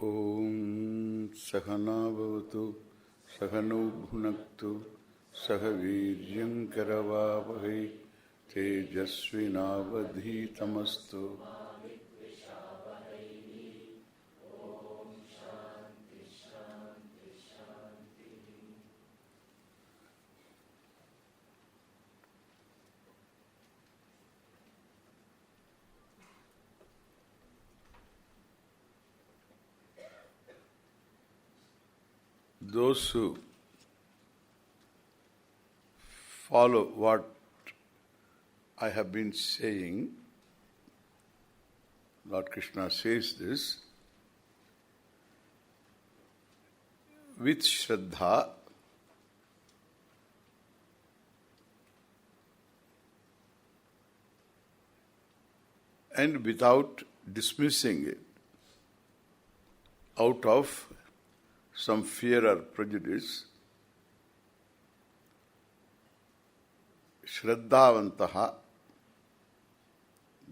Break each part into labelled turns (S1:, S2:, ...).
S1: Om Sahana Bhavatu Sahano Bhunaktu Sahaviryam Karavavahai Tejasvinavadhitamastu. Those who follow what I have been saying, Lord Krishna says this, with Shraddha, and without dismissing it out of some fear or prejudice, Shraddhavantaha,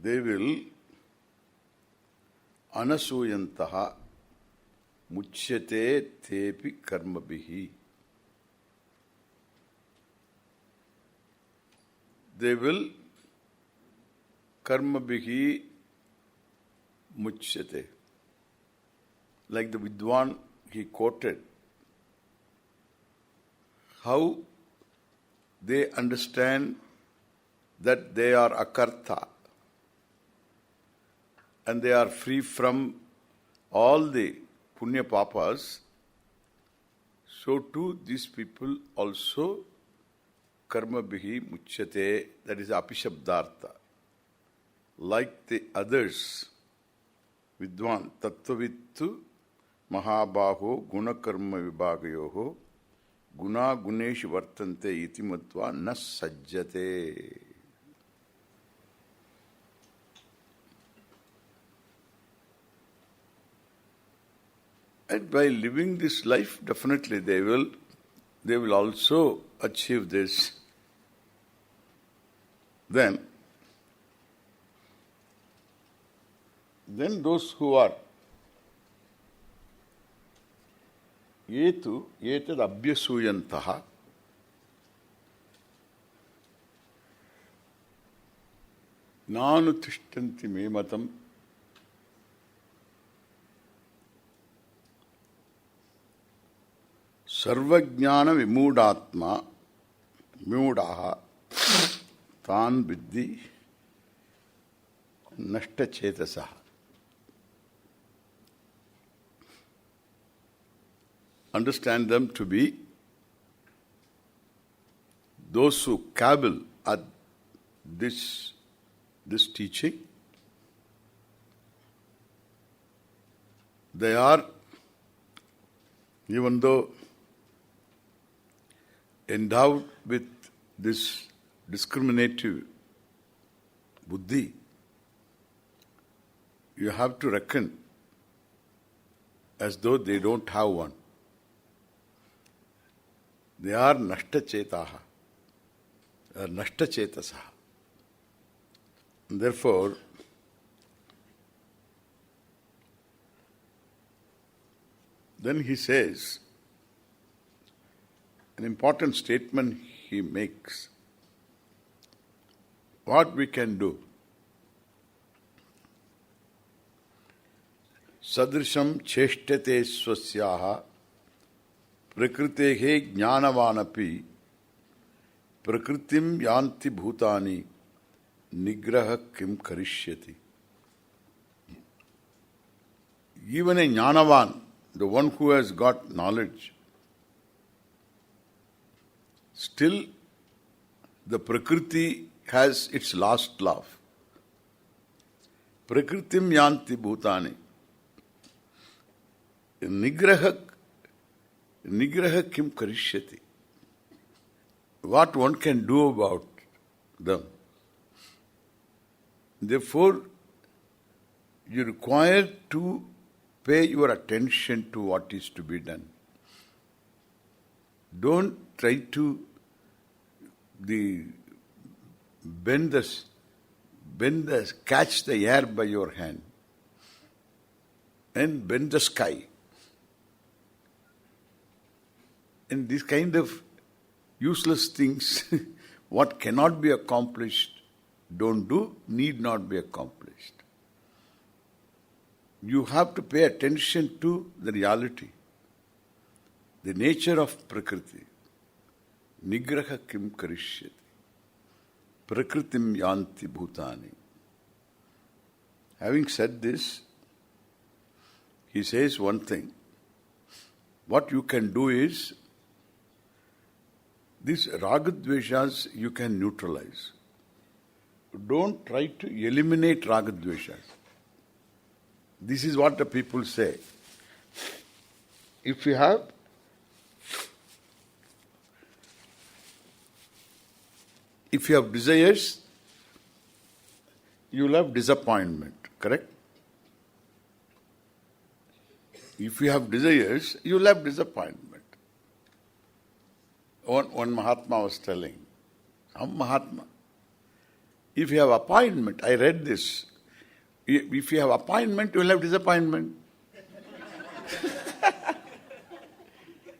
S1: they will anasuyantaha muchyate tepi karmabhihi. They will karmabhihi muchyate. Like the Vidwan, he quoted how they understand that they are akarta and they are free from all the punya papas. So too these people also karma bihi muchyate, that is apishabdartha. Like the others, Vidwan, tattvavittu Mahabaho gunakarma vibhagayoho guna guneshu vartante iti matva na sajjate. And by living this life, definitely they will also achieve this. Then those who are Yetu etad abhyasuyantaha nanutishtanti me matam sarvajnana vimudatma vimudaha tan viddhi nashtachetasaha. Understand them to be those who cavil at this teaching. They are, even though endowed with this discriminative buddhi, you have to reckon as though they don't have one. They are nashtachetaha, nashtachetasaha. Therefore, then he says, an important statement he makes, what we can do. Sadrisham cheshtate swasyaha Prakritehe jnanavanapi prakritim yanti bhutani nigraha kim karishyati. Even a jnanavan, the one who has got knowledge, still the prakriti has its last laugh. Prakritim yanti bhutani. Nigraha kim karishyati. What one can do about them. Therefore, you require to pay your attention to what is to be done. Don't try to catch the air by your hand and bend the sky. And these kind of useless things, what cannot be accomplished, don't do, need not be accomplished. You have to pay attention to the reality, the nature of Prakriti. Nigraha kim karishyati. Prakritim yanti bhutani. Having said this, he says one thing. What you can do is, these ragadveshas you can neutralize. Don't try to eliminate ragadveshas. This is what the people say. If you have desires, you will have disappointment, correct? If you have desires, you will have disappointment. One Mahatma was telling, some Mahatma, if you have appointment, I read this, if you have appointment, you will have disappointment.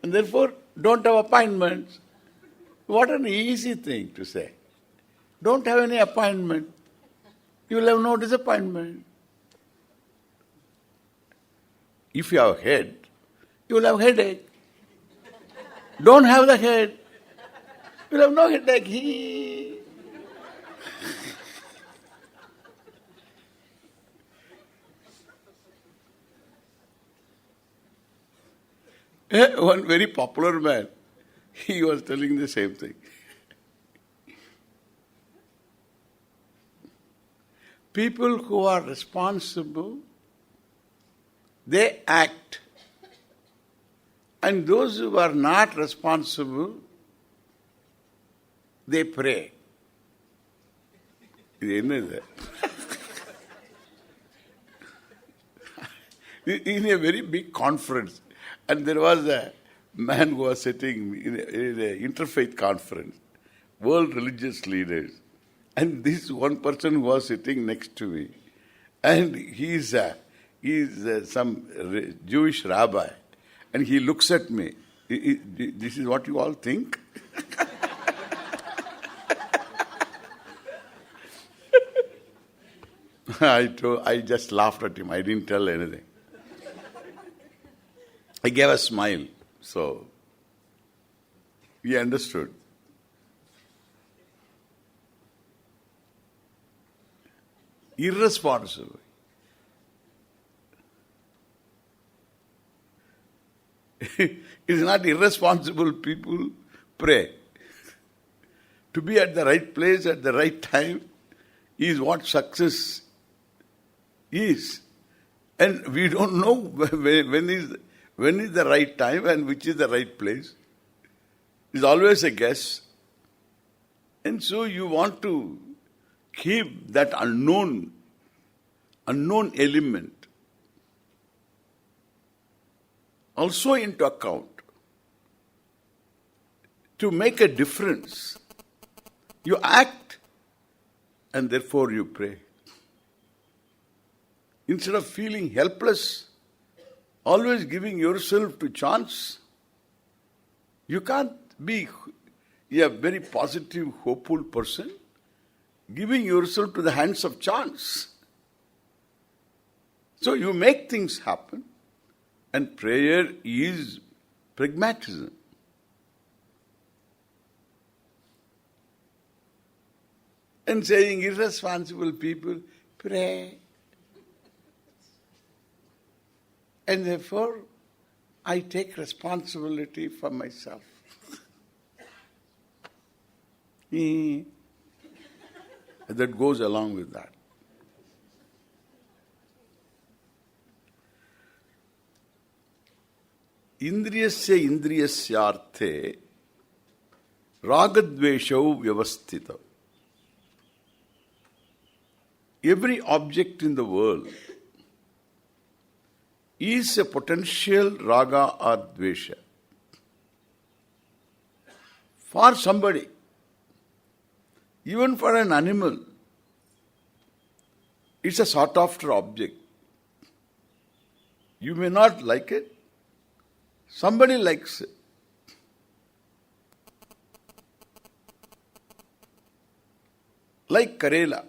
S1: And therefore, don't have appointments. What an easy thing to say. Don't have any appointment. You will have no disappointment. If you have head, you will have headache. Don't have the head. You will have no headache. One very popular man, he was telling the same thing. People who are responsible, they act. And those who are not responsible, they pray. In a very big conference, and there was a man who was sitting in an interfaith conference, world religious leaders, and this one person who was sitting next to me, and he is some Jewish rabbi, and he looks at me. This is what you all think? I just laughed at him. I didn't tell anything. I gave a smile. So, he understood. Irresponsible. It is not irresponsible people pray. To be at the right place at the right time is what success is. And we don't know when is the right time and which is the right place. It's always a guess. And so you want to keep that unknown element also into account to make a difference. You act and therefore you pray. Instead of feeling helpless, always giving yourself to chance, you can't be a very positive, hopeful person giving yourself to the hands of chance. So you make things happen, and prayer is pragmatism. And saying irresponsible people, pray. And therefore, I take responsibility for myself. That goes along with that. Indriyasya indriyasyarthe ragadveshau vyavastita. Every object in the world is a potential raga or dvesha for somebody. Even for an animal, it's a sought after object. You may not like it. Somebody likes it. Like Karela.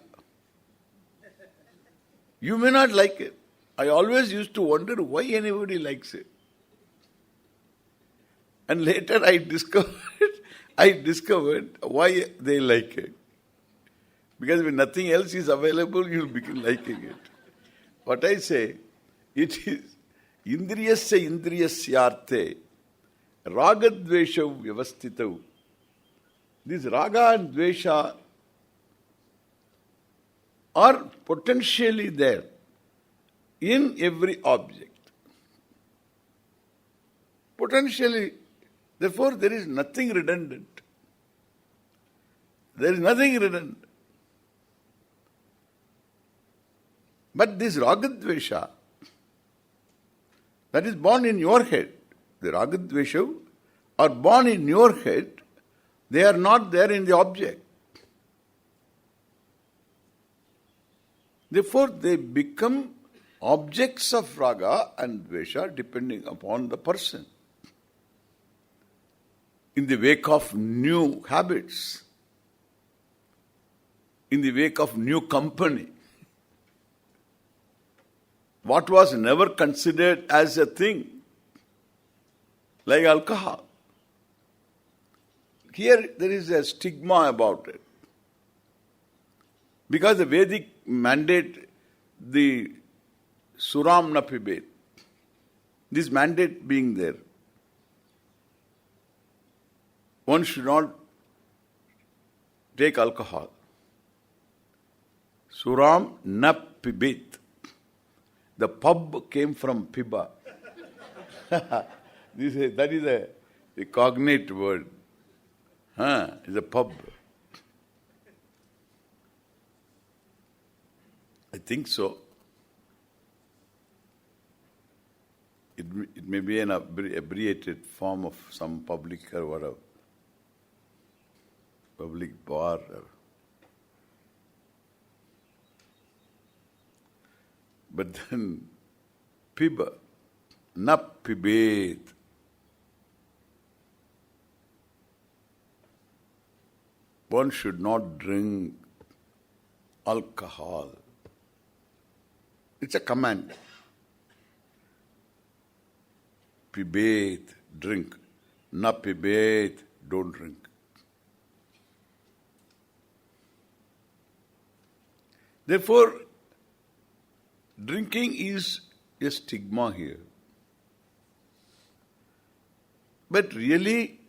S1: You may not like it. I always used to wonder why anybody likes it. And later I discovered why they like it. Because when nothing else is available, you'll begin liking it. What I say, it is indriyasya indriyasyarte ragadvesha vyavastitau. This raga and dvesha are potentially there in every object. Potentially. Therefore, there is nothing redundant. There is nothing redundant. But this ragadvesha, that is born in your head. The ragadvesha are born in your head. They are not there in the object. Therefore, they become objects of raga and dvesha depending upon the person. In the wake of new habits, in the wake of new company, what was never considered as a thing, like alcohol. Here there is a stigma about it. Because the Vedic mandate, the Suram na pibet, this mandate being there, one should not take alcohol. Suram na pibet. The pub came from piba. That is a cognate word. It's a pub. I think so. It may be an abbreviated form of some public or whatever. Public bar. But then, piba, na pibet. One should not drink alcohol. It's a command. Pibet, drink. Na pibet, don't drink. Therefore, drinking is a stigma here. But really,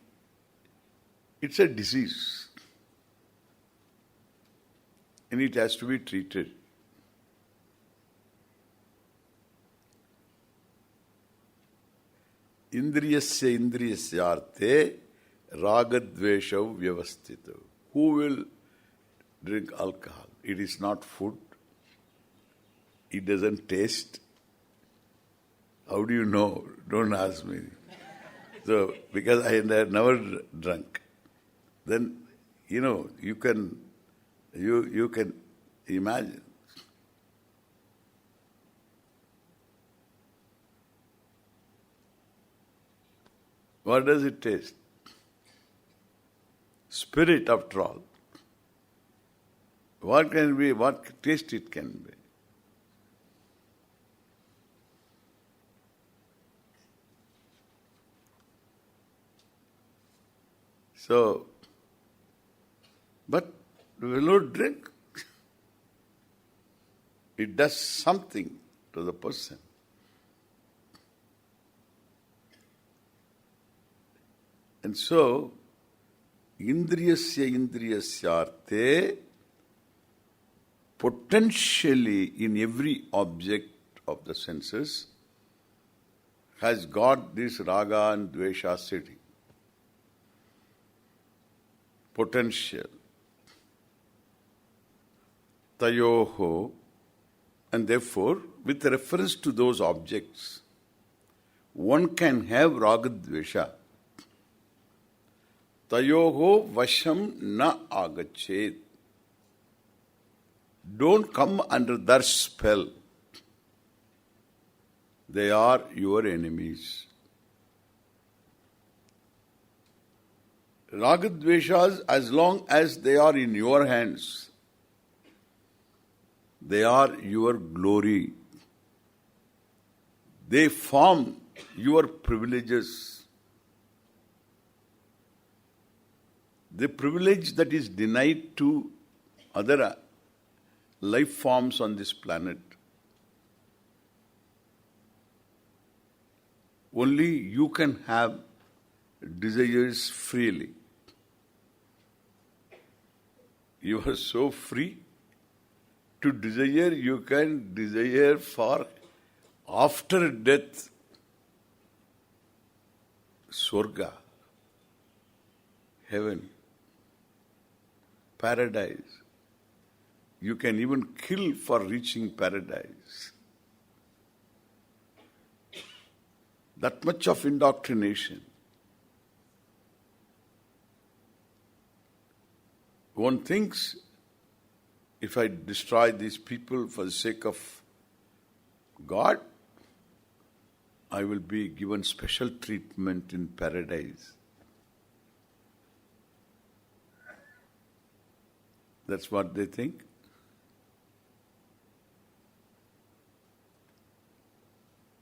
S1: it's a disease. And it has to be treated. Indriyasya indriyasyarte ragadvesha vyavastita. Who will drink alcohol? It is not food. It doesn't taste. How do you know? Don't ask me. So, because I had never drunk. Then, you can imagine. What does it taste? Spirit, after all. What taste it can be? So, but we will not drink. It does something to the person. And so, indriyasya indriyasyarte, potentially in every object of the senses, has got this raga and dvesha sitting. Potential. Tayoho, and therefore, with reference to those objects, one can have ragadvesha. Tayoho vasham na agachet. Don't come under their spell. they are your enemies. Ragadveshas, as long as they are in your hands, they are your glory. They form your privileges. The privilege that is denied to other life forms on this planet. Only you can have desires freely. You are so free to desire, you can desire for after death, Swarga, heaven, paradise. You can even kill for reaching paradise. That much of indoctrination. One thinks, if I destroy these people for the sake of God, I will be given special treatment in paradise. That's what they think.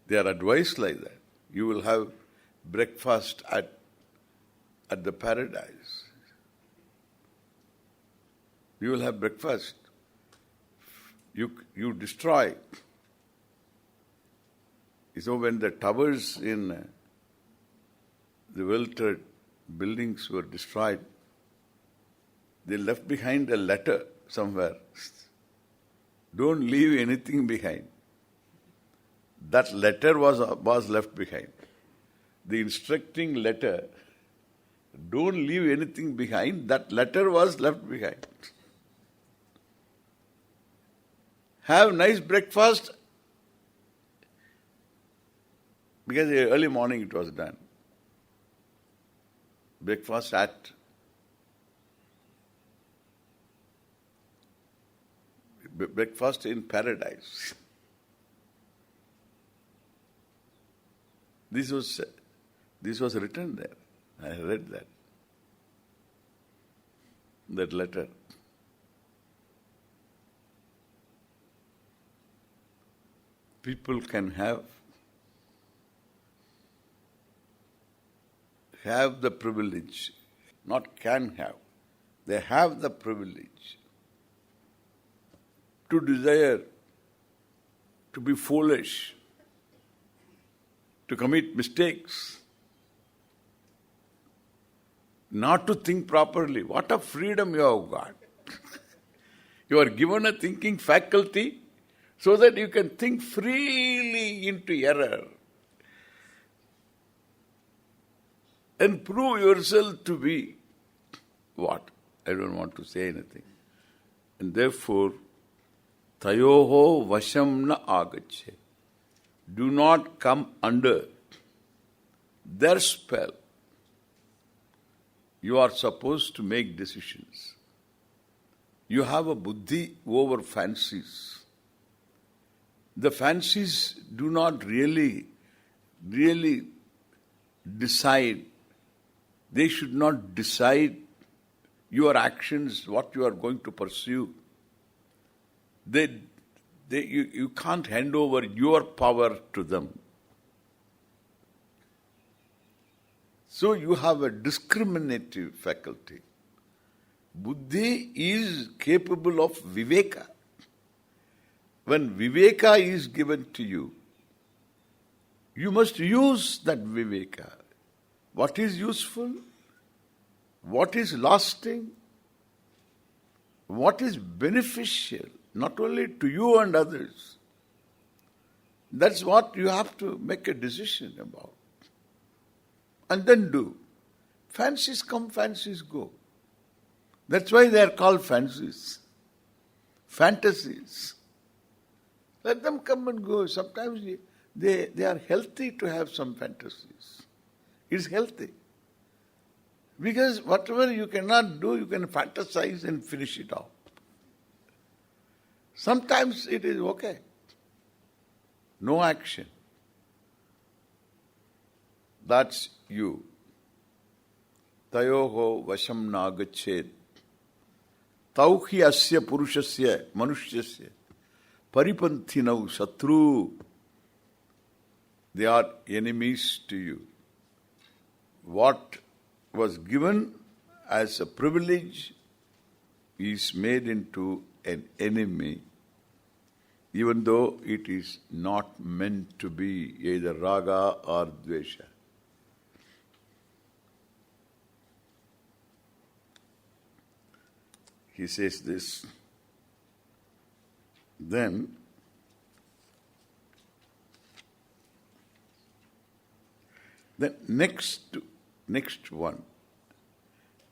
S1: They are advised like that. You will have breakfast at the paradise. You will have breakfast. You destroy. So when the towers in the World buildings were destroyed, they left behind a letter somewhere. Don't leave anything behind. That letter was left behind. The instructing letter, don't leave anything behind, that letter was left behind. Have nice breakfast, because early morning it was done. Breakfast at breakfast in paradise. This was written there. I read that letter. People can have the privilege, not can have. They have the privilege to desire, to be foolish, to commit mistakes, not to think properly. What a freedom you have got. You are given a thinking faculty so that you can think freely into error and prove yourself to be what? I don't want to say anything. And therefore, tayoho vasham na agache. Do not come under their spell. You are supposed to make decisions. You have a buddhi over fancies. The fancies do not really decide. They should not decide your actions, what you are going to pursue. You can't hand over your power to them. So you have a discriminative faculty. Buddhi is capable of viveka. When viveka is given to you, you must use that viveka. What is useful? What is lasting? What is beneficial, not only to you and others? That's what you have to make a decision about. And then do. Fancies come, fancies go. That's why they are called fancies. Fantasies. Let them come and go. Sometimes they are healthy to have some fantasies. It's healthy. Because whatever you cannot do, you can fantasize and finish it off. Sometimes it is okay. No action. That's you. Tayoho vasham nagachet. Tauhi asya purushasya manushasya paripanthinau satru. They are enemies to you. What was given as a privilege is made into an enemy, even though it is not meant to be either raga or dvesha. He says this. Then next one.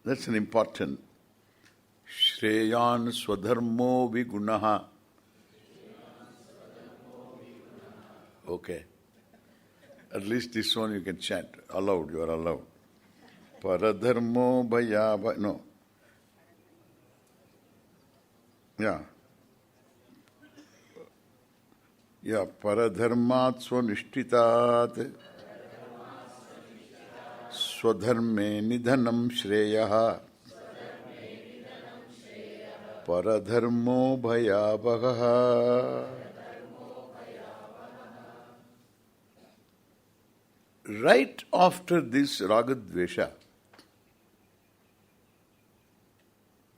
S1: That's an important. Shreyan swadharmo vigunaha. Okay. At least this one you can chant. Allowed, you are allowed. Paradharmo bhaya. No. Yeah. Yeah. Paradharmat swanishtitat. Swadharme nidhanam shreyaha. Paradharmo bhayabhaha. Right after this ragadvesha,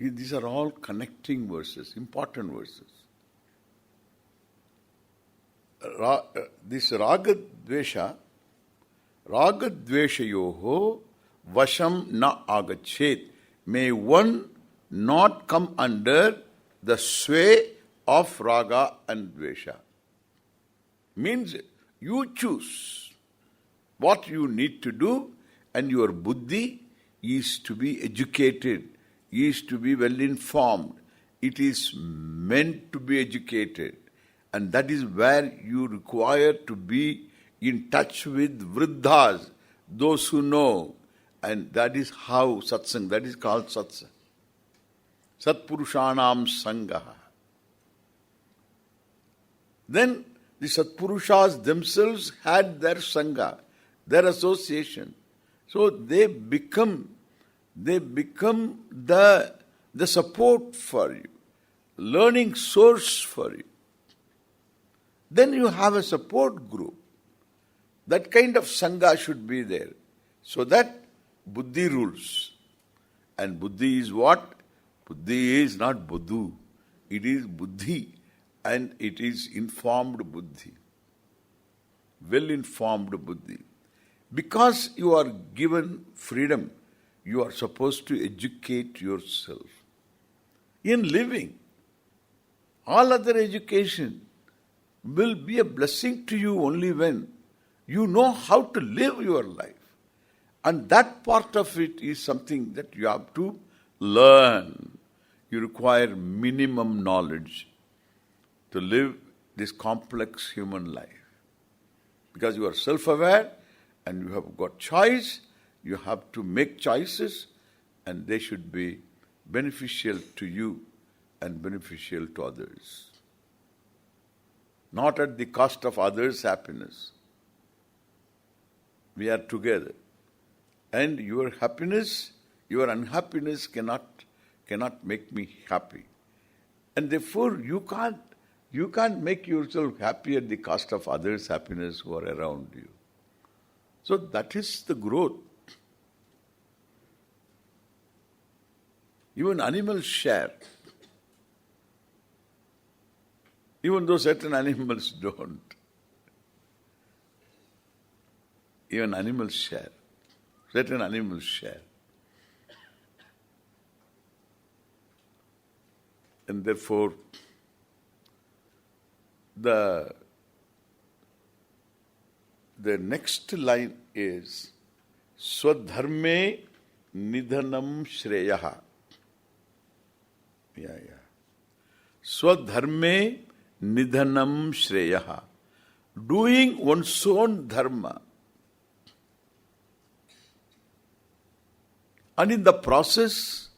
S1: these are all connecting verses, important verses. This ragadvesha, ragadveshayoho vasham na agachet. May one not come under the sway of raga and dvesha. Means you choose what you need to do, and your buddhi is to be educated, is to be well informed. It is meant to be educated, and that is where you require to be in touch with vriddhas, those who know, and that is how satsang, that is called satsang. Satpurushanam sangaha. Then the Satpurushas themselves had their sangha, their association. So they become the support for you, learning source for you. Then you have a support group. That kind of sangha should be there, so that buddhi rules. And buddhi is what? Buddhi is not buddhu. It is buddhi, and it is informed buddhi. Well-informed buddhi. Because you are given freedom, you are supposed to educate yourself. In living, all other education will be a blessing to you only when you know how to live your life. And that part of it is something that you have to learn. You require minimum knowledge to live this complex human life. Because you are self-aware and you have got choice, you have to make choices, and they should be beneficial to you and beneficial to others. Not at the cost of others' happiness. We are together. And your happiness, your unhappiness cannot make me happy. And therefore you can't make yourself happy at the cost of others' happiness who are around you. So that is the growth. Even animals share. Even though certain animals don't. Even animals share. Certain animals share. And therefore, the next line is Swadharme nidhanam shreyaha. Swadharme nidhanam shreyaha. Doing one's own dharma. And in the process,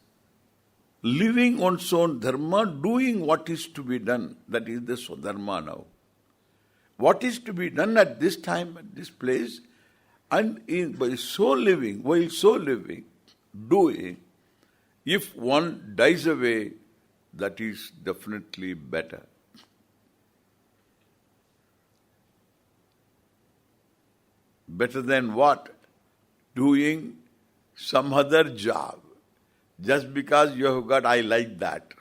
S1: living one's own dharma, doing what is to be done. That is the Swadharma now. What is to be done at this time, at this place, And while so living, doing, if one dies away, that is definitely better. Better than what? Doing some other job. Just because you have got, I like that.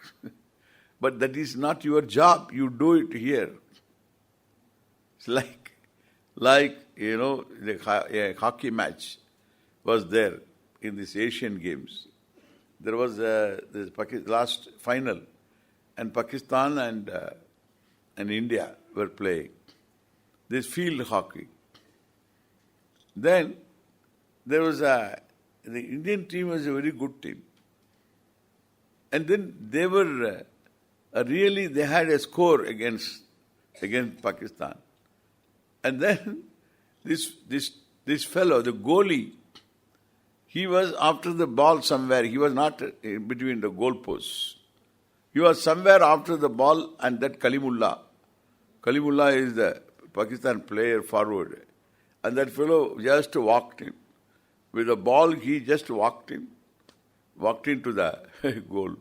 S1: But that is not your job. You do it here. It's like a hockey match was there in this Asian Games. There was this last final, and Pakistan and India were playing this field hockey. Then there was the Indian team was a very good team, and then they were they had a score against Pakistan, and then this fellow, the goalie, he was after the ball somewhere. He was not in between the goalposts. He was somewhere after the ball, and that Kalimullah is the Pakistan player forward. And that fellow just walked him. With the ball, he just walked into the goal.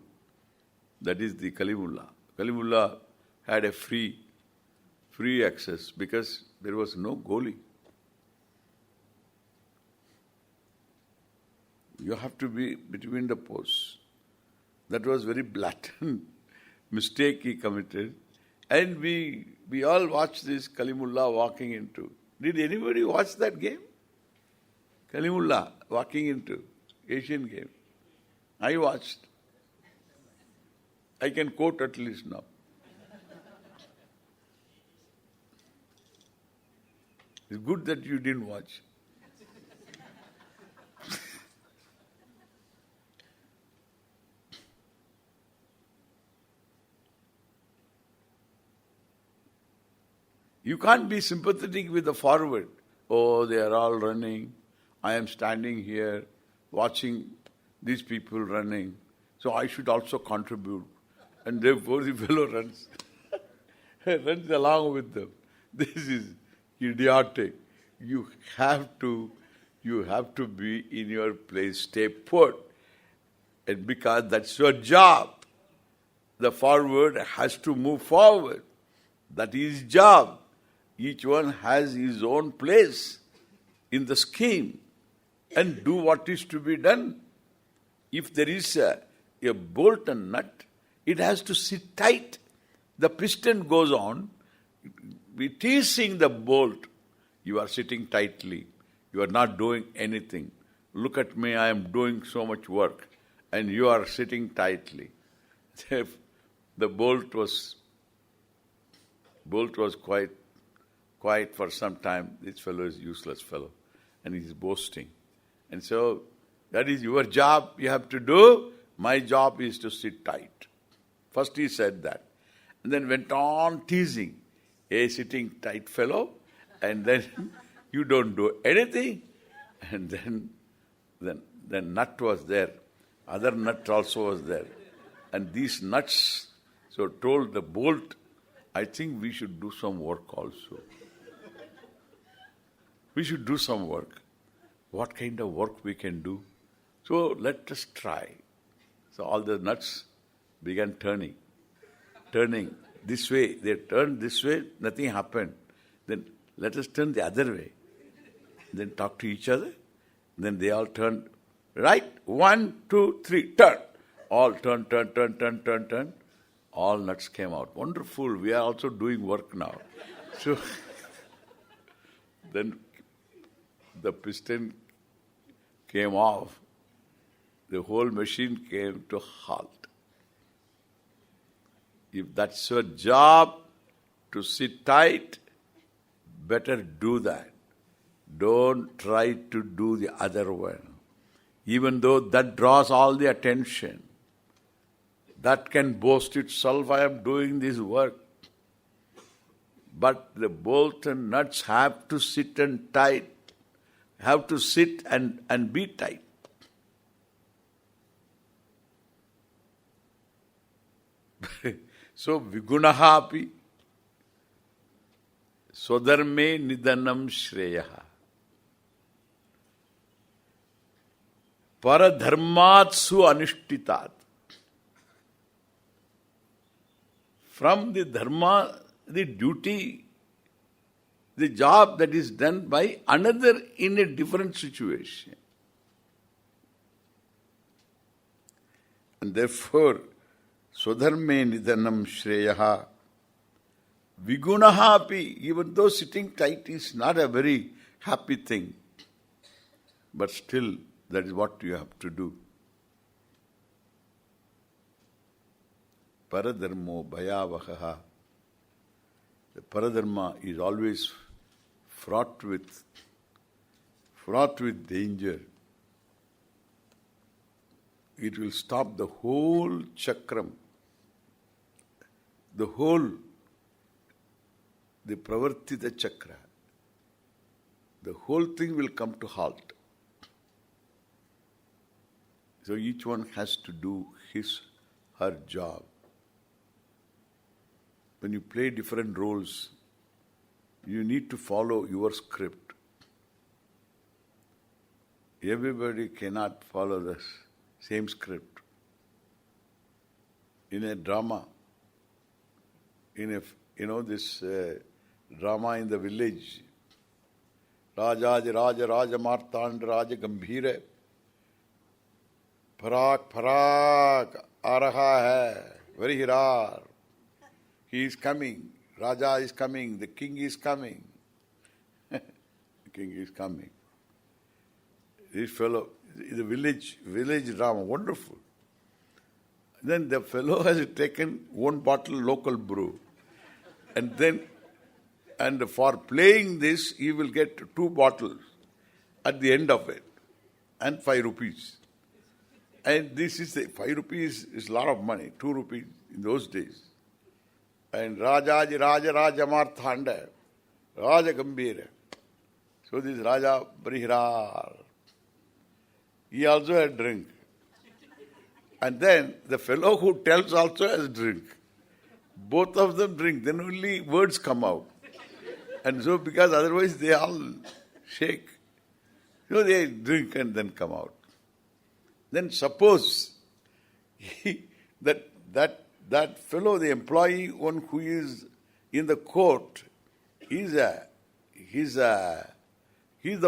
S1: That is the Kalimullah. Kalimullah had a free access because there was no goalie. You have to be between the posts. That was very blatant mistake he committed. And we all watched this Kalimullah walking into. Did anybody watch that game? Kalimullah walking into Asian game. I watched. I can quote at least now. It's good that you didn't watch. You can't be sympathetic with the forward. Oh, they are all running. I am standing here watching these people running. So I should also contribute. And therefore the fellow runs along with them. This is idiotic. You have to be in your place, stay put. And because that's your job. The forward has to move forward. That is his job. Each one has his own place in the scheme and do what is to be done. If there is a bolt and nut, it has to sit tight. The piston goes on. It is seeing the bolt. You are sitting tightly. You are not doing anything. Look at me, I am doing so much work. And you are sitting tightly. The bolt was quiet for some time. This fellow is a useless fellow. And he is boasting. And so, that is your job you have to do. My job is to sit tight. First he said that. And then went on teasing. A sitting tight fellow. And then you don't do anything. And then nut was there. Other nut also was there. And these nuts, so told the bolt, I think we should do some work also. We should do some work. What kind of work we can do? So let us try. So all the nuts began turning this way. They turned this way, nothing happened. Then let us turn the other way. Then talk to each other. Then they all turned right. 1, 2, 3, turn. All turn. All nuts came out. Wonderful. We are also doing work now. So then the piston came off. The whole machine came to halt. If that's your job to sit tight, better do that. Don't try to do the other one. Even though that draws all the attention. That can boast itself, I am doing this work. But the bolts and nuts have to sit and tight. Have to sit and be tight. So, vigunaha api swadharme nidanam shreyaha. paradharmatsu anushtitat. From the dharma, the duty, the job that is done by another in a different situation. And therefore, swadharme nidhanam shreyaha vigunaha api, even though sitting tight is not a very happy thing, but still that is what you have to do. Paradharmo bhayavahaha. The paradharma is always fraught with danger. It will stop the whole chakram, the pravartita chakra. The whole thing will come to halt. So each one has to do his, her job. When you play different roles, you need to follow your script. Everybody cannot follow the same script. In a drama, this drama in the village, Rajaj Raja Martand Raja Gambhira, Parak aa raha hai, very rar. He is coming, Raja is coming, the king is coming. The king is coming. This fellow, the village drama, wonderful. Then the fellow has taken one bottle local brew. And for playing this, he will get 2 bottles at the end of it. And 5 rupees. And this is 5 rupees is a lot of money, 2 rupees in those days. And Raja Marthanda, Raja Gambhira. So this Raja Brihirar. He also had drink. And then the fellow who tells also has drink. Both of them drink, then only words come out. And so because otherwise they all shake. So they drink and then come out. Then suppose that fellow, the employee, one who is in the court, he's the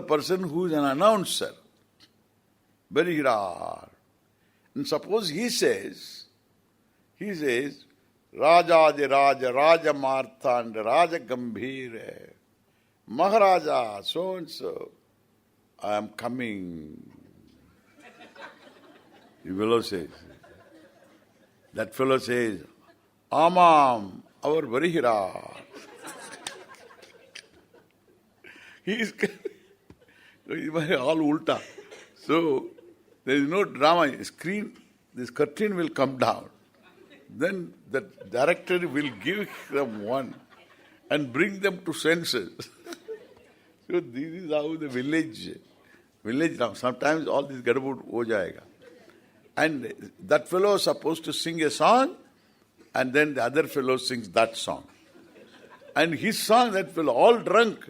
S1: person who is an announcer. Very rare. And suppose he says, Raja Raja Marthand Raja Gambhira, Maharaja, so and so, I am coming. The fellow says. That fellow says, Amam, our Varihira. He is all ulta. So, there is no drama. This curtain will come down. Then the director will give them one and bring them to senses. So this is how the village drama. Sometimes all this gadabud ho jayega. And that fellow is supposed to sing a song, and then the other fellow sings that song. And his song, that fellow, all drunk.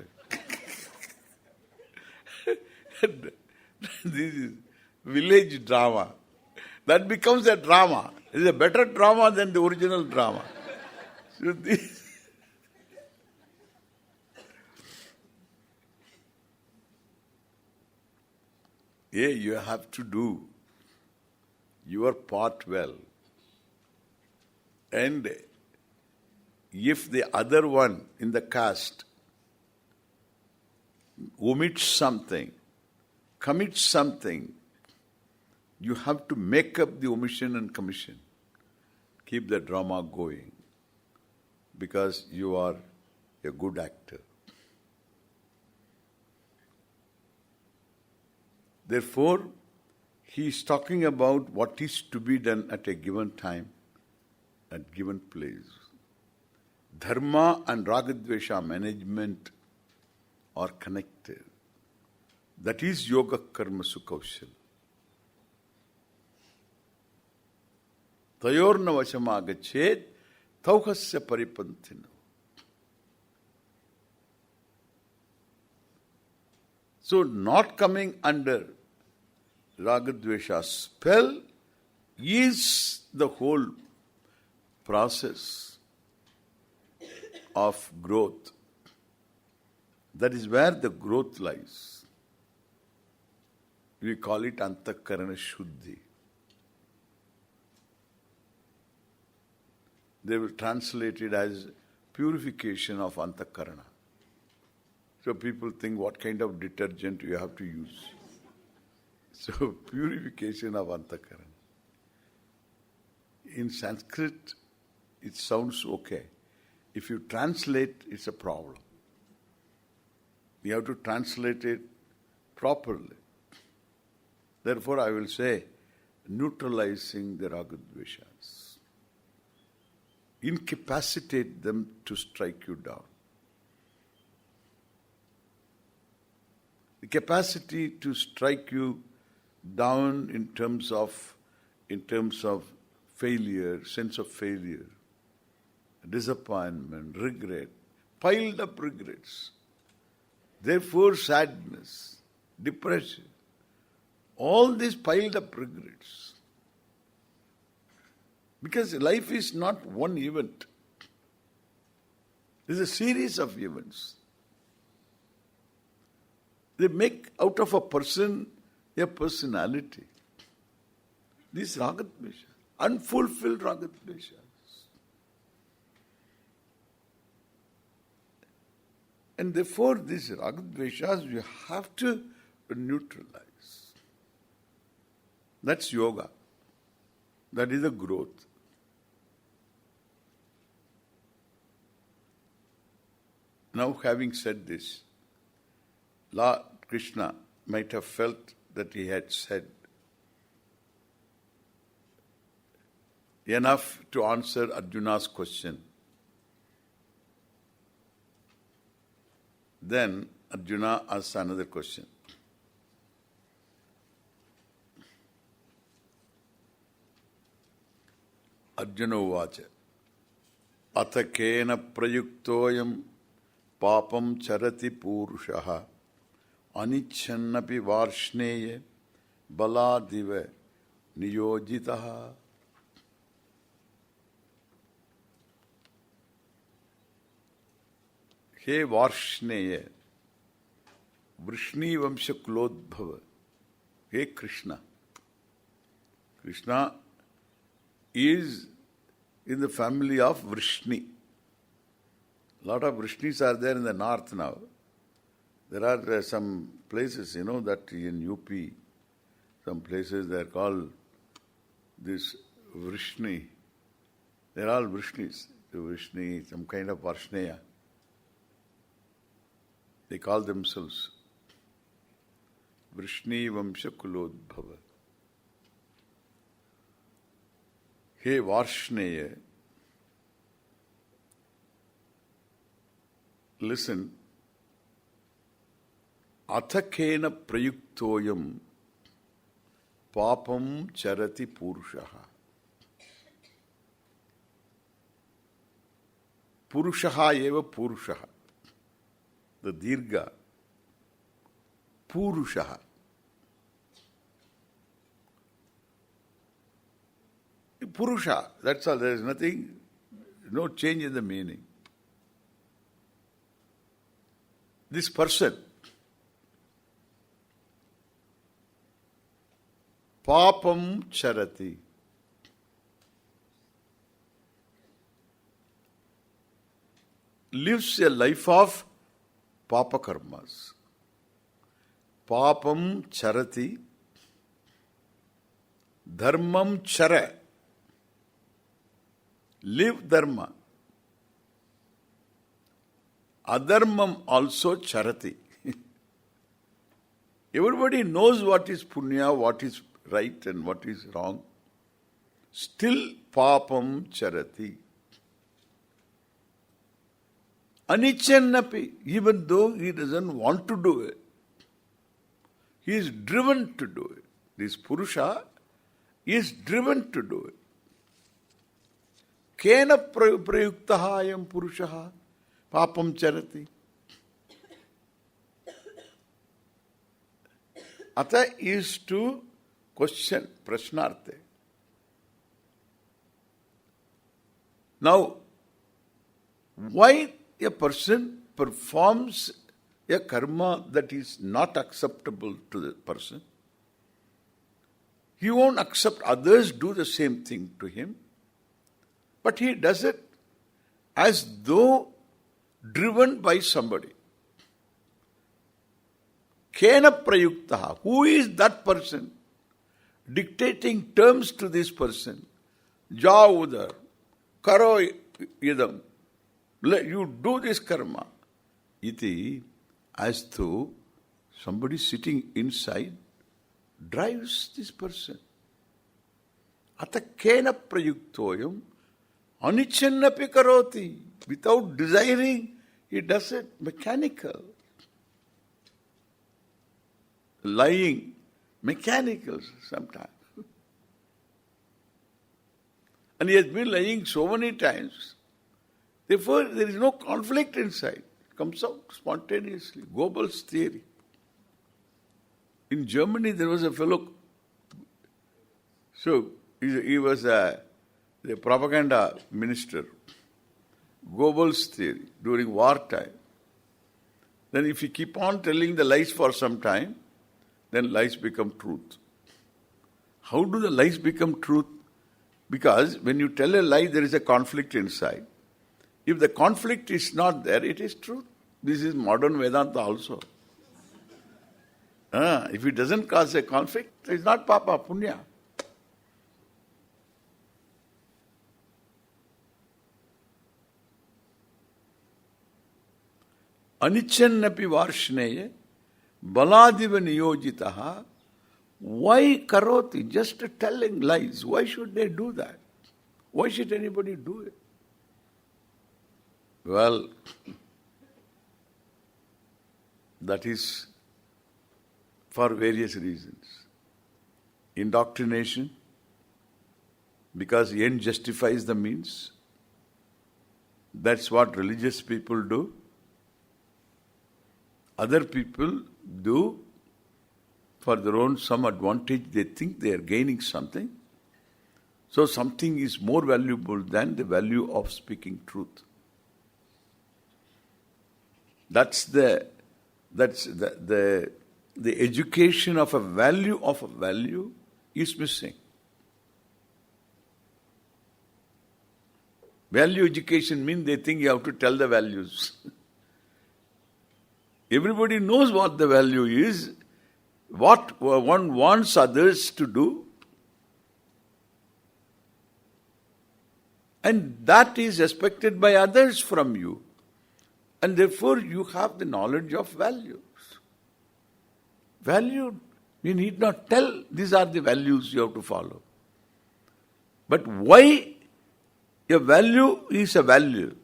S1: This is village drama. That becomes a drama. It is a better drama than the original drama. So this you have to do your part well. And if the other one in the caste omits something, commits something, you have to make up the omission and commission. Keep the drama going, because you are a good actor. Therefore, he is talking about what is to be done at a given time, at given place. Dharma and Ragadvesha management are connected. That is Yoga Karma Sukaushal. Tayorna Vashamagachet Tauhasya Paripanthino. So not coming under Ragadvesha spell is the whole process of growth. That is where the growth lies. We call it Antakarana Shuddhi. They will translate it as purification of Antakarana. So people think, what kind of detergent you have to use? So purification of Antakarana. In Sanskrit, it sounds okay. If you translate, it's a problem. You have to translate it properly. Therefore, I will say, neutralizing the ragadveshas. Incapacitate them to strike you down. The capacity to strike you down in terms of failure, sense of failure, disappointment, regret, piled up regrets. Therefore, sadness, depression, all these piled up regrets. Because life is not one event. It is a series of events. They make out of a person a personality. These ragadveshas, unfulfilled ragadveshas. And therefore, these ragadveshas you have to neutralize. That's yoga. That is the growth. Now, having said this, Lord Krishna might have felt that he had said enough to answer Arjuna's question. Then Arjuna asks another question. Arjuna uvacha Atha kena prayuktoyam papam charati purushaha anichannapi varshneya baladiva niyojitaha. He Varshneya, Vrishni Vamsha Kulodbhava, He Krishna. Krishna is in the family of Vrishni. A lot of Vrishnis are there in the north now. There are some places, that in UP, some places they are called this Vrishni. They are all Vrishnis. The Vrishni, some kind of Varshneya. They call themselves Vrishni Vamsha Kulodbhava. He Varshneya, listen, Athakena prayuktoyam papam charati purushaha. Purushaha eva purushaha. The dirgha, purushaha. Purusha, that's all. There is nothing, no change in the meaning. This person, papam charati, lives a life of papa karmas. Papam charati, dharmam chara. Live dharma. Adharmam also charati. Everybody knows what is punya, what is right and what is wrong. Still papam charati. Anichannapi, even though he doesn't want to do it, he is driven to do it. This Purusha is driven to do it. Kena prayuktaha ayam Purushaha papam charati. Atha is to Question, prashnarthe. Now, why a person performs a karma that is not acceptable to the person? He won't accept others do the same thing to him, but he does it as though driven by somebody. Kena prayuktaha. Who is that person dictating terms to this person? Ja udar, karo idam. You do this karma. Iti, as though somebody sitting inside drives this person. Ata kena prayuktoyam anichannapi karoti. Without desiring, he does it mechanical. Lying, mechanical sometimes. And he has been lying so many times. Therefore, there is no conflict inside. It comes out spontaneously. Goebbels' theory. In Germany, there was a fellow. So, he was the propaganda minister. Goebbels' theory during wartime. Then if you keep on telling the lies for some time, then lies become truth. How do the lies become truth? Because when you tell a lie, there is a conflict inside. If the conflict is not there, it is truth. This is modern Vedanta also. If it doesn't cause a conflict, it is not papa, punya. Anichannapi varshneya baladiva niyojitaha. Why karoti? Just telling lies. Why should they do that? Why should anybody do it? Well, that is for various reasons. Indoctrination, because the end justifies the means. That's what religious people do. Other people do for their own some advantage. They think they are gaining something. So something is more valuable than the value of speaking truth. That's the education of a value is missing. Value education means they think you have to tell the values. Everybody knows what the value is, what one wants others to do, and that is expected by others from you. And therefore you have the knowledge of values. Value, you need not tell these are the values you have to follow. But why a value is a value?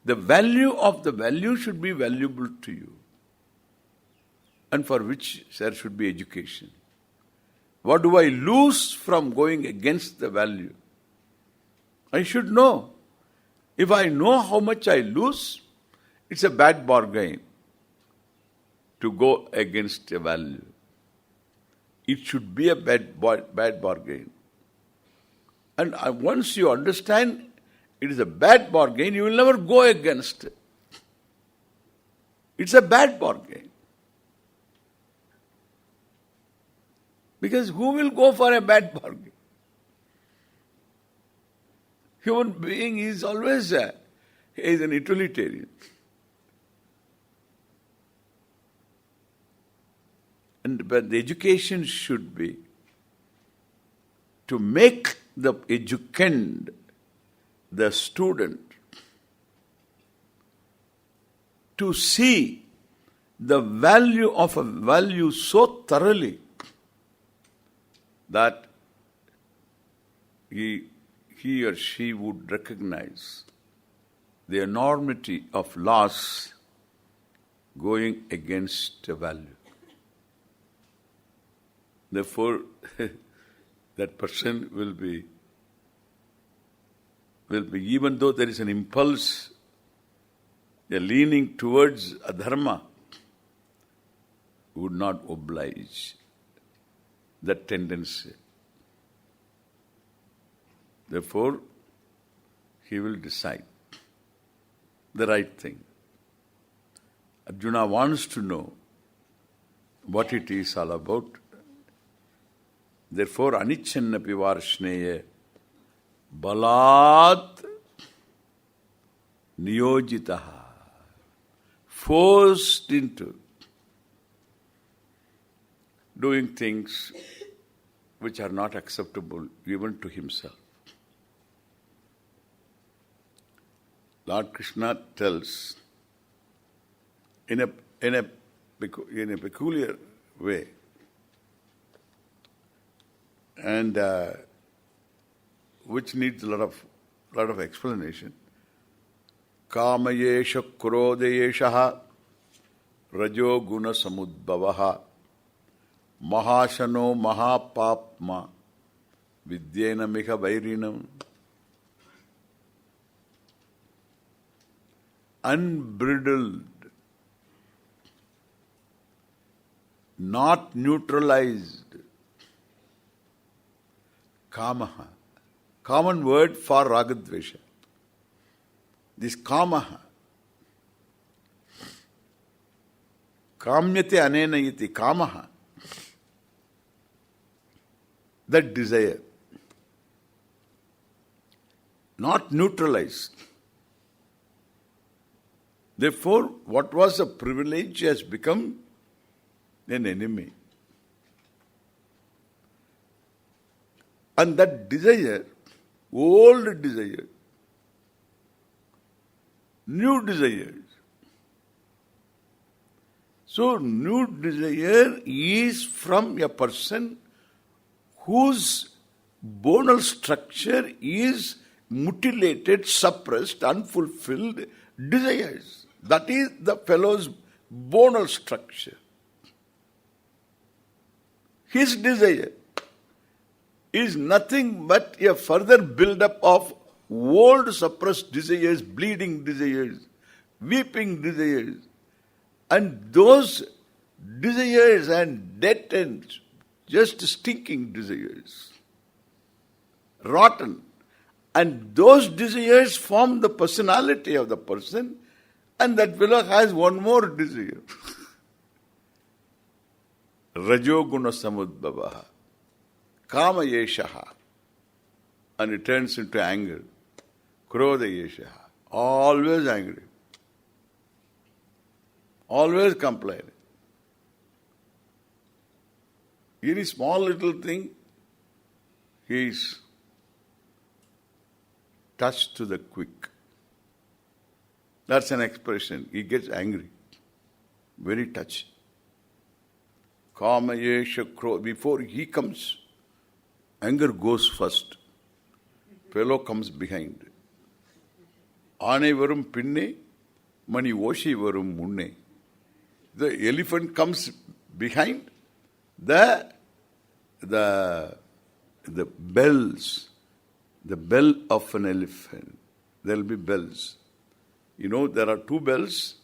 S1: The value of the value should be valuable to you, and for which there should be education. What do I lose from going against the value? I should know. If I know how much I lose, it's a bad bargain to go against a value. It should be a bad bargain. And once you understand it is a bad bargain, you will never go against it. It's a bad bargain. Because who will go for a bad bargain? Human being is always is an utilitarian. But the education should be to make the educand, the student, to see the value of a value so thoroughly that he or she would recognize the enormity of loss going against a value. Therefore, that person will be, even though there is an impulse, a leaning towards adharma, would not oblige. that tendency. Therefore, he will decide the right thing. Arjuna wants to know what it is all about. Therefore, anichannapi varshneya balat niyojitaha, forced into doing things which are not acceptable even to himself. Lord Krishna tells in a peculiar way, and which needs a lot of explanation. Kamayesha krodayesha rajo guna samudbhavaha mahashano mahapapma vidyena miha vairinam. Unbridled, not neutralized kamaha. Common word for ragadvesha. This kamaha. Kamyate anena iti kamaha. That desire. Not neutralized. Therefore, what was a privilege has become an enemy. And that desire, old desire, new desires. So, new desire is from a person whose bonal structure is mutilated, suppressed, unfulfilled desires. That is the fellow's bonal structure. His desire is nothing but a further build-up of old suppressed desires, bleeding desires, weeping desires. And those desires and dead ends, just stinking desires, rotten. And those desires form the personality of the person, and that fellow has one more desire. Rajoguna samudbhavaha, kama yeshaha, and it turns into anger. Krodha yeshaha, always angry, always complaining. Any small little thing, he is touched to the quick. That's an expression. He gets angry. Very touchy. Kama yesha kro. Before he comes, anger goes first. Fellow comes behind. Aanai varum pinne, mani oshi varum munne. The elephant comes behind. The bells, the bell of an elephant. There will be bells. You know, there are two bells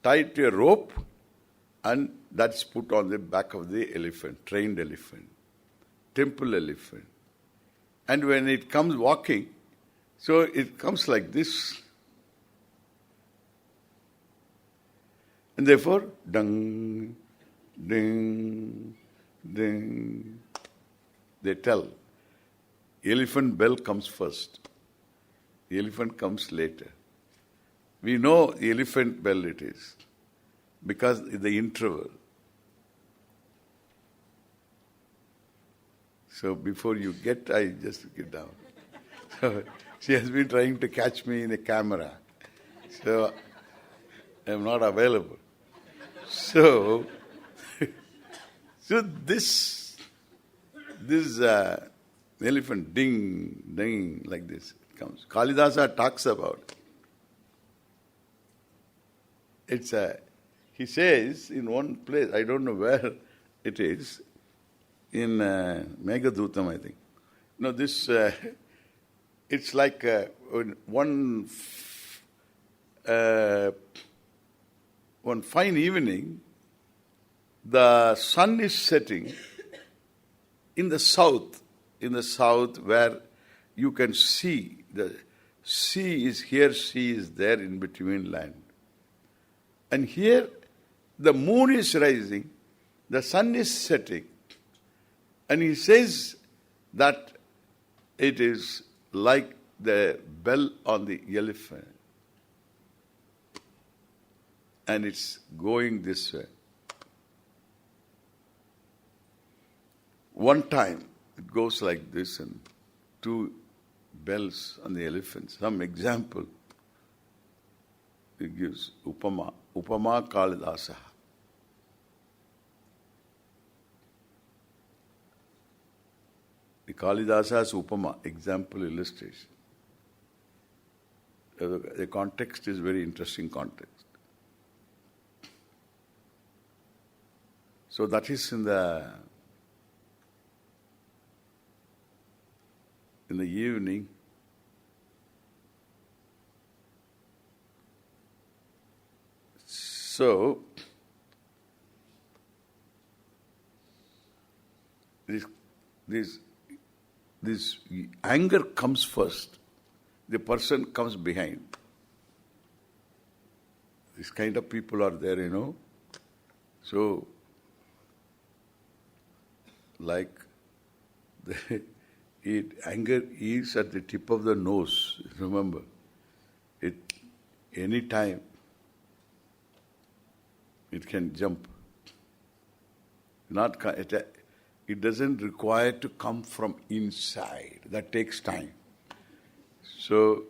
S1: tied to a rope, and that's put on the back of the elephant, trained elephant, temple elephant. And when it comes walking, so it comes like this. And therefore, dung, ding, ding. They tell, elephant bell comes first. The elephant comes later. We know the elephant bell it is, because the interval. So before you get, I just get down. So she has been trying to catch me in a camera. So I am not available. So this elephant ding, ding, like this comes. Kalidasa talks about it. He says in one place, I don't know where it is, in Meghadutam, I think. No, this, it's like one fine evening, the sun is setting in the south where you can see, the sea is here, sea is there in between land. And here the moon is rising, the sun is setting, and he says that it is like the bell on the elephant. And it's going this way. One time it goes like this and two bells on the elephant. Some example it gives. Upama Kalidasa. The Kalidasa's Upama, example, illustration. The context is very interesting context. So that is in the evening. So this anger comes first. The person comes behind. This kind of people are there, So, like anger is at the tip of the nose. Remember, any time it can jump. It doesn't require to come from inside. That takes time. So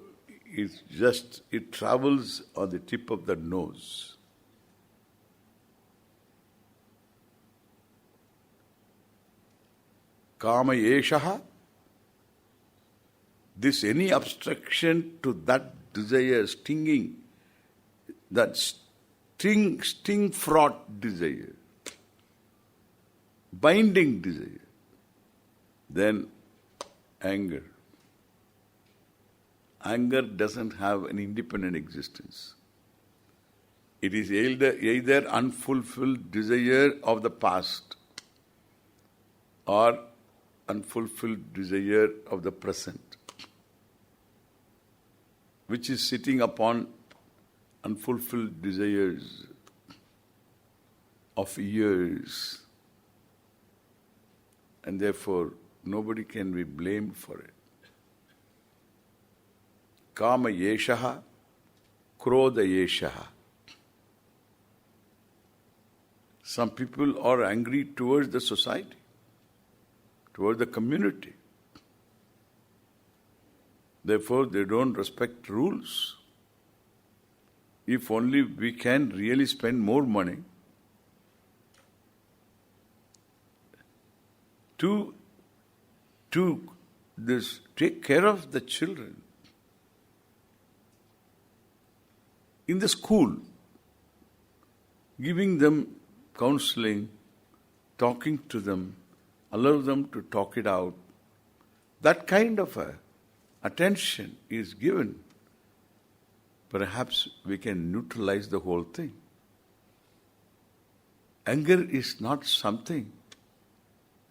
S1: it travels on the tip of the nose. Kama yeshaha. This any obstruction to that desire, stinging, that sting fraught desire, binding desire, then anger. Anger doesn't have an independent existence. It is either unfulfilled desire of the past or unfulfilled desire of the present, which is sitting upon unfulfilled desires of years. And therefore, nobody can be blamed for it. Kama yeshaha, krodha yeshaha. Some people are angry towards the society, towards the community. Therefore, they don't respect rules. If only we can really spend more money to take care of the children in the school, giving them counseling, talking to them, allow them to talk it out. That kind of attention is given. Perhaps we can neutralize the whole thing. Anger is not something.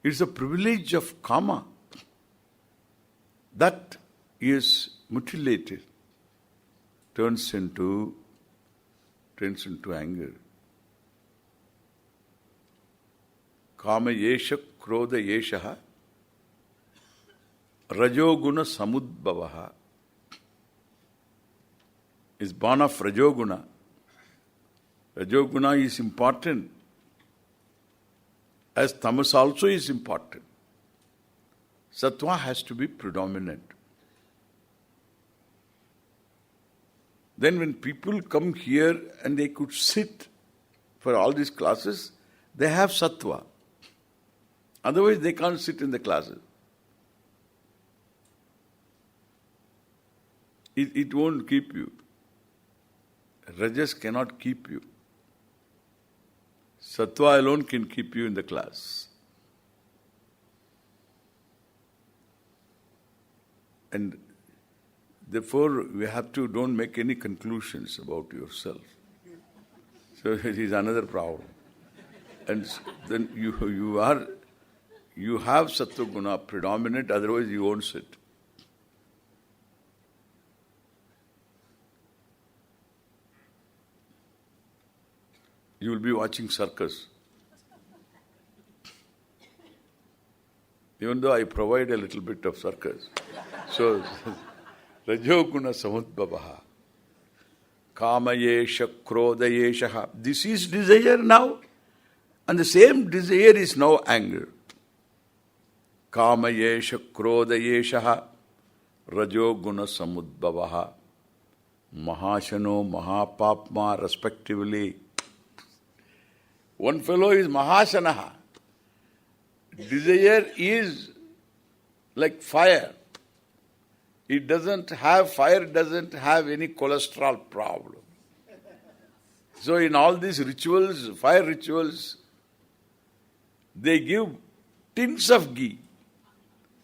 S1: It's a privilege of karma that is mutilated, turns into anger. Kama yesha krodha yeshaha rajoguna samudbhavaha is born of rajoguna. Rajoguna is important, as tamas also is important. Sattva has to be predominant. Then when people come here and they could sit for all these classes, they have sattva. Otherwise they can't sit in the classes. It won't keep you. Rajas cannot keep you. Sattva alone can keep you in the class. And therefore, we have to don't make any conclusions about yourself. So it is another problem. And then You have sattva guna predominant, otherwise you won't sit. You will be watching circus. Even though I provide a little bit of circus. So, Rajoguna samudbhavaha. Kamayesha krodayesha. This is desire now. And the same desire is now anger. Kamayesha krodayesha. Rajoguna samudbhavaha. Mahashano, Mahapapma respectively. One fellow is Mahashanaha. Desire is like fire. It doesn't have, fire doesn't have any cholesterol problem. So in all these rituals, fire rituals, they give tins of ghee.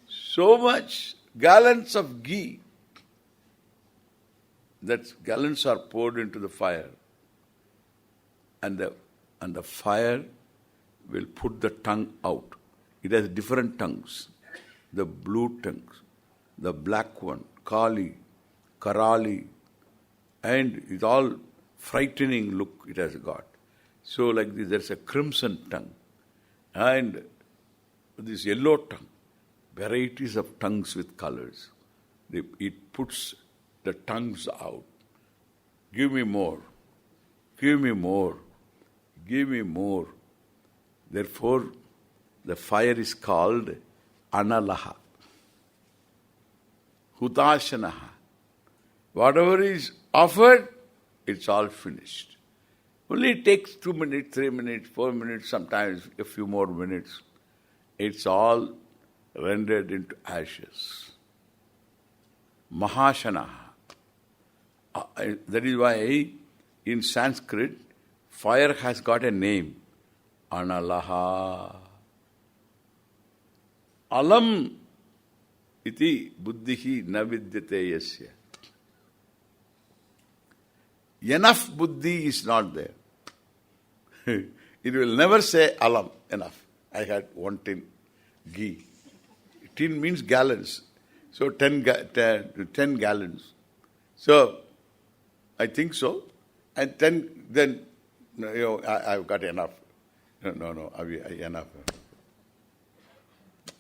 S1: So much, gallons of ghee, that gallons are poured into the fire. And the fire will put the tongue out. It has different tongues. The blue tongues, the black one, Kali, Karali, and it's all frightening look it has got. So like this, there's a crimson tongue and this yellow tongue, varieties of tongues with colors. It puts the tongues out. Give me more. Give me more. Give me more. Therefore, the fire is called Analaha. Hutashanaha. Whatever is offered, it's all finished. Only it takes 2 minutes, 3 minutes, 4 minutes, sometimes a few more minutes. It's all rendered into ashes. Mahashanaha. That is why in Sanskrit, fire has got a name. Analaha. Alam iti buddhihi na vidyate yasya. Enough buddhi is not there. It will never say alam, enough. I had 1 tin ghee. Tin means gallons. So 10 gallons. So, I think so. And then I've got enough. No, enough.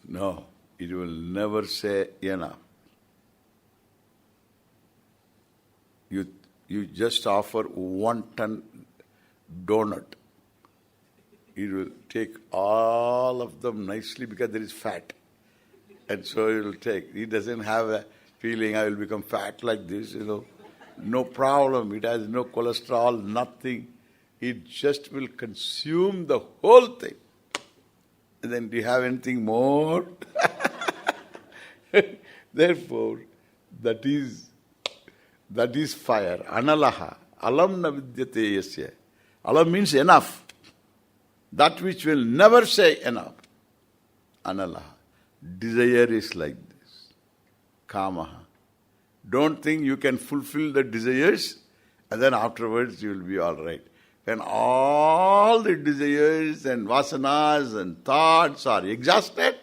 S1: No, it will never say enough. You just offer 1 ton donut. It will take all of them nicely because there is fat. And so it will take. It doesn't have a feeling I will become fat like this, No problem. It has no cholesterol, nothing. It just will consume the whole thing. And then do you have anything more? Therefore, that is fire. Analaha. Alam na vidyate yasya. Alam means enough. That which will never say enough. Analaha. Desire is like this. Kamaha. Don't think you can fulfill the desires and then afterwards you will be all right. When all the desires and vasanas and thoughts are exhausted,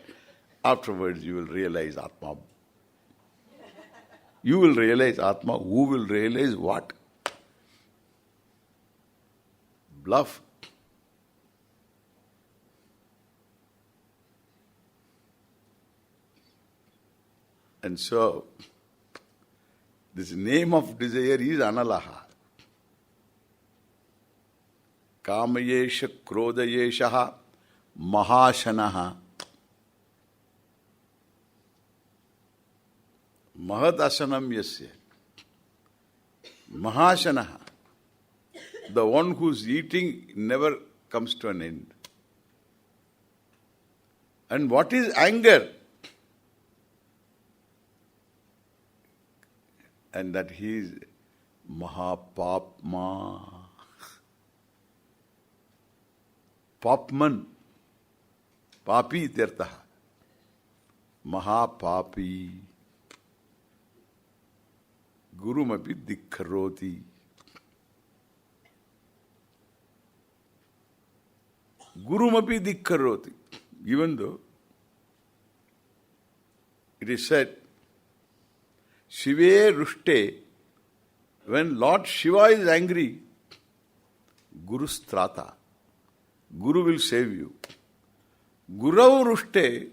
S1: afterwards you will realize Atma. You will realize Atma. Who will realize what? Bluff. And so, this name of desire is Analaha. Kamayesha krodayesha mahashanaha. Mahad asanam yasya. Mahashanaha. The one who's eating never comes to an end. And what is anger? And that he is Mahapapma. Papman. Papi tirtaha. Mahapapi. Gurumapi dikkharoti. Gurumapi dikkharoti. Even though It is said, Shive Rushte, when Lord Shiva is angry, Guru Strata, Guru will save you. Gurav Rushte,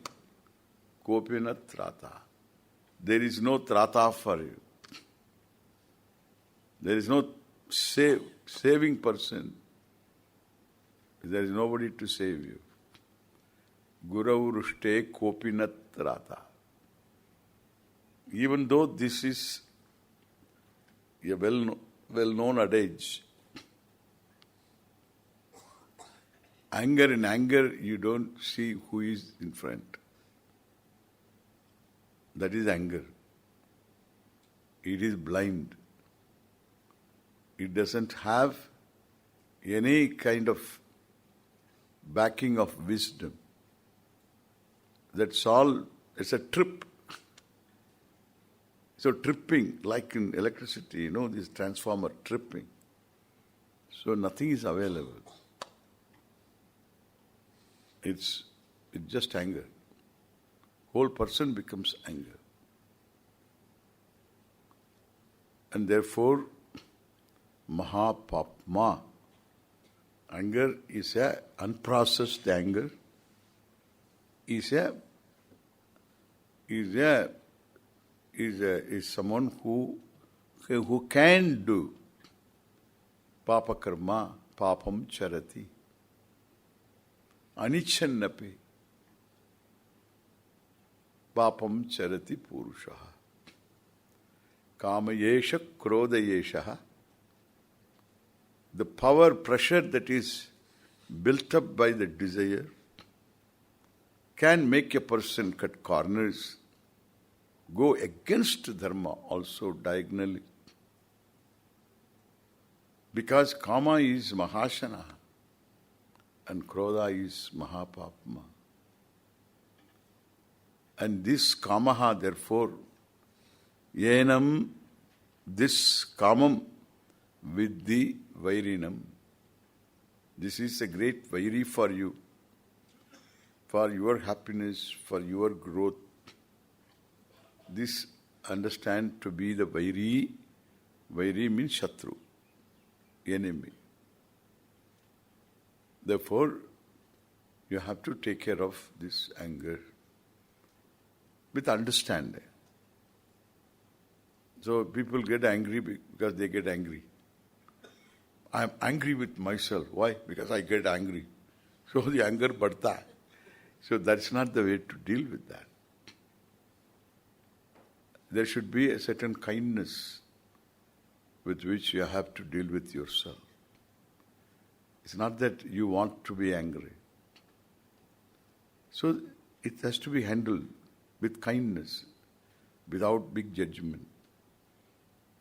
S1: Kopina Trata. There is no Trata for you. There is no saving person. There is nobody to save you. Gurav Rushte Kopinat Rata. Even though this is a well-known adage, in anger you don't see who is in front. That is anger. It is blind. It doesn't have any kind of backing of wisdom. That's all. It's a trip. So tripping, like in electricity, this transformer tripping. So nothing is available. It's just anger. Whole person becomes anger. And therefore, Mahapapma, anger is a unprocessed anger, is someone who can do papa karma, papam charati, anichannapi, papam charati purushaha, kamayesha krodayesha. The power, pressure that is built up by the desire can make a person cut corners, go against dharma also diagonally. Because kama is mahashana and krodha is mahapapma. And this kamaha, therefore, yenam, this kamam with the vairinam. This is a great vairi for you, for your happiness, for your growth. This understand to be the vairi. Vairi means shatru, enemy. Therefore, you have to take care of this anger with understanding. So people get angry because they get angry. I am angry with myself. Why? Because I get angry. So the anger badta. So that's not the way to deal with that. There should be a certain kindness with which you have to deal with yourself. It's not that you want to be angry. So it has to be handled with kindness, without big judgment.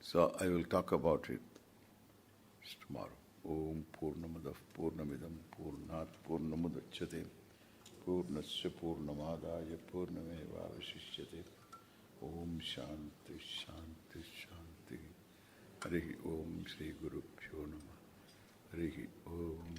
S1: So I will talk about it tomorrow. Om Purnamadav Purnamidam Purnat Purnamudachyate Purnasya Purnamadaya Purnameva Vashishyate. Om Shanti Shanti Shanti. Harihi Om Shri Guru Pyo Namah. Harihi Om.